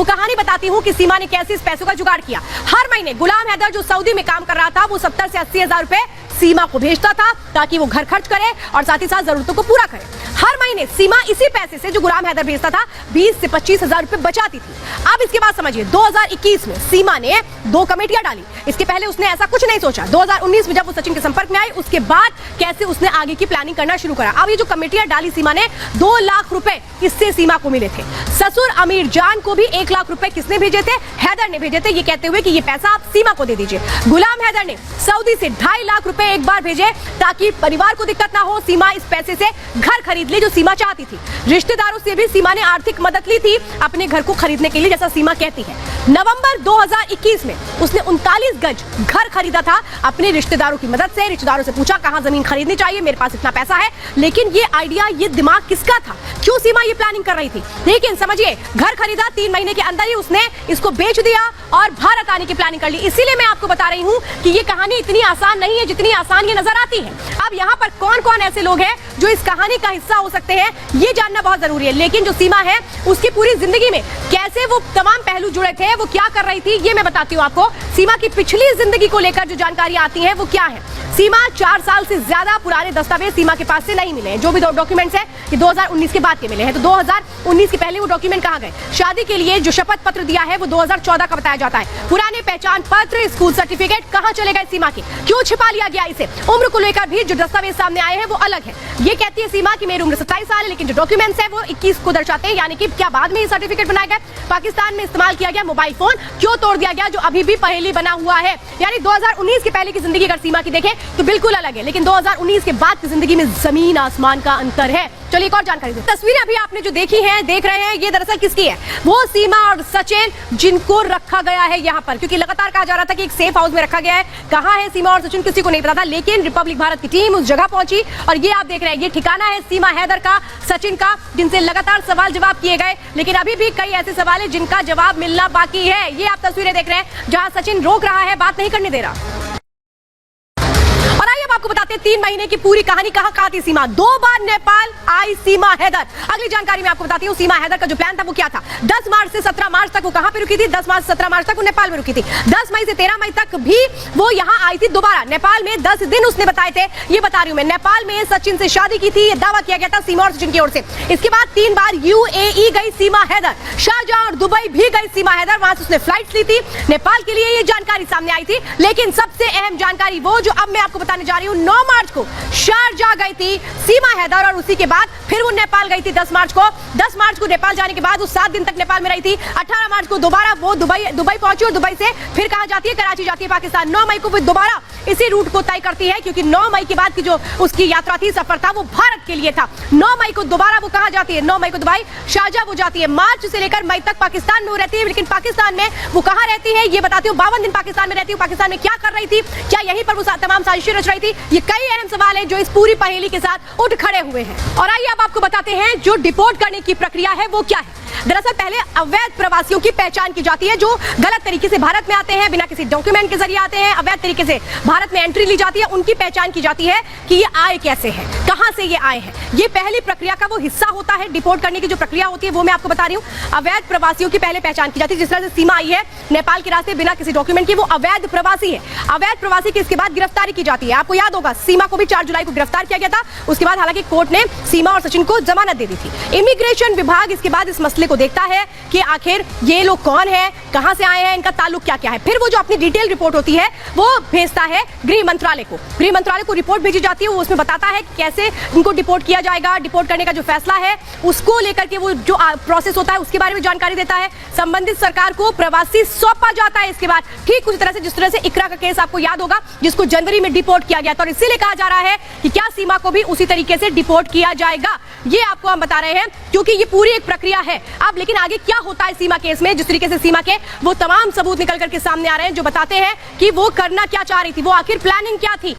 वो कहानी बताती हूँ कि सीमा ने कैसे इस पैसों का जुगाड़ किया। हर महीने गुलाम हैदर जो सऊदी में काम कर रहा था, वो 70 से 80 हजार रुपए सीमा को भेजता था ताकि वो घर खर्च करे और साथ ही साथ जरूरतों को पूरा करे। हर महीने सीमा इसी पैसे से जो गुलाम हैदर भेजता था 20 से 25 हजार रुपए बचाती थी। अब इसके बाद समझिए 2021 में सीमा ने 2 कमेटियां डाली। इसके पहले उसने ऐसा कुछ नहीं सोचा। 2019 में जब वो सचिन के संपर्क में आई, उसके बाद कैसे उसने आगे की प्लानिंग करना शुरू करा। अब ये जो कमेटियां डाली सीमा ने, 2 लाख रुपए इससे सीमा को मिले थे। ससुर अमीर जान को भी 1 लाख रुपए किसने भेजे थे? हैदर ने भेजे थे, ये कहते हुए कि ये पैसा आप सीमा को दे दीजिए। गुलाम हैदर ने सऊदी से 2.5 लाख रुपए एक बार भेजे ताकि परिवार को दिक्कत ना हो। सीमा इस पैसे से घर खरीद ले जो सीमा चाहती थी। रिश्तेदारों से भी सीमा ने आर्थिक मदद ली थी अपने घर को खरीदने के लिए, जैसा सीमा कहती है। नवंबर 2021 में उसने 39 गज घर खरीदा था अपने रिश्तेदारों की मदद से। रिश्तेदारों से पूछा कहां जमीन खरीदनी चाहिए, मेरे पास इतना पैसा है। लेकिन ये आइडिया, ये दिमाग किसका था? क्यों सीमा ये प्लानिंग कर रही थी? लेकिन समझिए, घर खरीदा, 3 महीने के अंदर ही उसने इसको बेच दिया और भारत आने की प्लानिंग कर ली। इसीलिए मैं आपको बता रही हूं कि ये कहानी इतनी आसान नहीं है जितनी आसान ये नजर आती है। अब यहाँ पर कौन कौन ऐसे लोग हैं जो इस कहानी का हिस्सा हो सकते हैं, ये जानना बहुत जरूरी है। लेकिन जो सीमा है, उसकी पूरी जिंदगी में कैसे वो तमाम पहलू जुड़े थे, वो क्या कर रही थी, ये मैं बताती हूँ आपको। सीमा की पिछली जिंदगी को लेकर जो जानकारी आती है वो क्या है। सीमा 4 साल से ज्यादा पुराने दस्तावेज सीमा के पास से नहीं मिले हैं। जो भी डॉक्यूमेंट्स हैं ये 2019 के बाद के मिले हैं। तो 2019 के पहले वो डॉक्यूमेंट कहाँ गए? शादी के लिए जो शपथ पत्र दिया है वो 2014 का बताया जाता है। पुराने पहचान पत्र, स्कूल सर्टिफिकेट कहाँ चले गए सीमा के? क्यों छिपा लिया गया इसे? उम्र को लेकर भी जो दस्तावेज सामने आए हैं वो अलग है। ये कहती है सीमा की मेरी उम्र 27 साल है, लेकिन जो डॉक्यूमेंट्स है वो 21 को दर्शाते हैं। यानी कि क्या बाद में ये सर्टिफिकेट बनाया गया? पाकिस्तान में इस्तेमाल किया गया मोबाइल फोन क्यों तोड़ दिया गया, जो अभी भी पहेली बना हुआ है। यानी 2019 के पहले की जिंदगी अगर सीमा की देखें तो बिल्कुल अलग है, लेकिन 2019 के बाद की जिंदगी में जमीन आसमान का अंतर है। चलिए एक और जानकारी दो। तस्वीरें अभी आपने जो देखी हैं, देख रहे हैं, ये दरअसल किसकी है? वो सीमा और सचिन जिनको रखा गया है यहाँ पर, क्योंकि लगातार कहा जा रहा था कि एक सेफ हाउस में रखा गया है। कहाँ है सीमा और सचिन, किसी को नहीं पता था। लेकिन रिपब्लिक भारत की टीम उस जगह पहुंची और ये आप देख रहे हैं, ये ठिकाना है सीमा हैदर का, सचिन का, जिनसे लगातार सवाल जवाब किए गए। लेकिन अभी भी कई ऐसे सवाल है जिनका जवाब मिलना बाकी है। ये आप तस्वीरें देख रहे हैं जहां सचिन रोक रहा है, बात नहीं करने दे रहा। आपको बताते हैं 3 महीने की पूरी कहानी कहां थी सीमा। 2 बार नेपाल आई सीमा हैदर। अगली जानकारी मैं आपको बताती हूँ सीमा हैदर का जो प्लान था वो क्या था। 10 मार्च से 17 मार्च तक वो कहां पे रुकी थी? 10 मार्च से 17 मार्च तक वो नेपाल में रुकी थी। 10 मई से 13 मई तक भी वो यहाँ आई थी दोबारा नेपाल में। 10 दिन उसने बताए थे, ये बता रही हूँ मैं। नेपाल में सचिन से शादी की थी, ये दावा किया गया था सीमा और सचिन की ओर से। इसके बाद 3 बार UAE गई सीमा हैदर, शारजाह और दुबई भी गई सीमा हैदर। वहां से उसने फ्लाइट ली थी नेपाल के लिए, ये जानकारी सामने आई थी। लेकिन सबसे अहम जानकारी वो जो अब मैं आपको बताने जा रही हूँ, 9 मार्च को शारजाह गई थी सीमा हैदर और उसी के बाद फिर वो नेपाल गई थी 10 मार्च को। 10 मार्च को नेपाल जाने के बाद वो 7 दिन तक नेपाल में रही थी। 18 मार्च को दोबारा वो दुबई पहुंची और दुबई से फिर कहां जाती है? कराची जाती है पाकिस्तान। 9 मई को वो दोबारा इसी रूट को तय करती है, क्योंकि 9 मई के बाद की जो उसकी यात्रा थी, सफर था, वो भारत के लिए था। 9 मई को दोबारा वो कहां जाती है? 9 मई को दुबई, शारजाह वो जाती है। मार्च से लेकर मई तक पाकिस्तान में वो रहती है। लेकिन पाकिस्तान में वो कहां रहती है ये बताती हूँ। 52 दिन पाकिस्तान में रहती हूँ। पाकिस्तान में क्या कर रही थी? क्या यहीं पर वो तमाम साजिशें रच रही थी? ये कई अहम सवाल है जो इस पूरी पहेली के साथ उठ खड़े हुए हैं। और आइए अब आपको बताते हैं जो डिपोर्ट करने की प्रक्रिया है वो क्या है। दरअसल पहले अवैध प्रवासियों की पहचान की जाती है, जो गलत तरीके से भारत में आते हैं, बिना किसी डॉक्यूमेंट के जरिए आते हैं, अवैध तरीके से भारत में एंट्री ली जाती है। उनकी पहचान की जाती है कि ये आए कैसे हैं, कहां से ये आए हैं। ये पहली प्रक्रिया का वो हिस्सा होता है। डिपोर्ट करने की जो प्रक्रिया होती है वो मैं आपको बता रही हूँ। अवैध प्रवासियों की पहले पहचान की जाती है। जिस तरह से सीमा आई है नेपाल के रास्ते बिना किसी डॉक्यूमेंट के, वो अवैध प्रवासी है। अवैध प्रवासी की इसके बाद गिरफ्तारी की जाती है। आपको याद होगा सीमा को भी 4 जुलाई को गिरफ्तार किया गया था। उसके बाद हालांकि कोर्ट ने सीमा और सचिन को जमानत दे दी थी। इमिग्रेशन विभाग इसके बाद इस मसले को देखता है कि आखिर ये लोग कौन हैं, कहां से आए हैं, इनका ताल्लुक क्या क्या है। फिर वो जो अपनी डिटेल रिपोर्ट होती है वो भेजता है गृह मंत्रालय को। गृह मंत्रालय को रिपोर्ट भेजी जाती है, वो उसमें बताता है कैसे इनको डिपोर्ट किया जाएगा। डिपोर्ट करने का जो फैसला है उसको लेकर के वो जो प्रोसेस होता है उसके बारे में जानकारी देता है। संबंधित सरकार को प्रवासी सौंपा जाता है। इसके बाद ठीक उसी तरह से जिस तरह से इकरा का केस आपको याद होगा, जिसको जनवरी में डिपोर्ट किया गया था, और इसीलिए कहा जा रहा है कि क्या सीमा को भी उसी तरीके से डिपोर्ट किया जाएगा। ये आपको हम बता रहे हैं क्योंकि ये पूरी एक प्रक्रिया है। अब लेकिन आगे क्या होता है सीमा केस में, जिस तरीके से सीमा के वो तमाम सबूत निकल करके सामने आ रहे हैं जो बताते हैं कि वो करना क्या चाह रही थी, वो आखिर प्लानिंग क्या थी।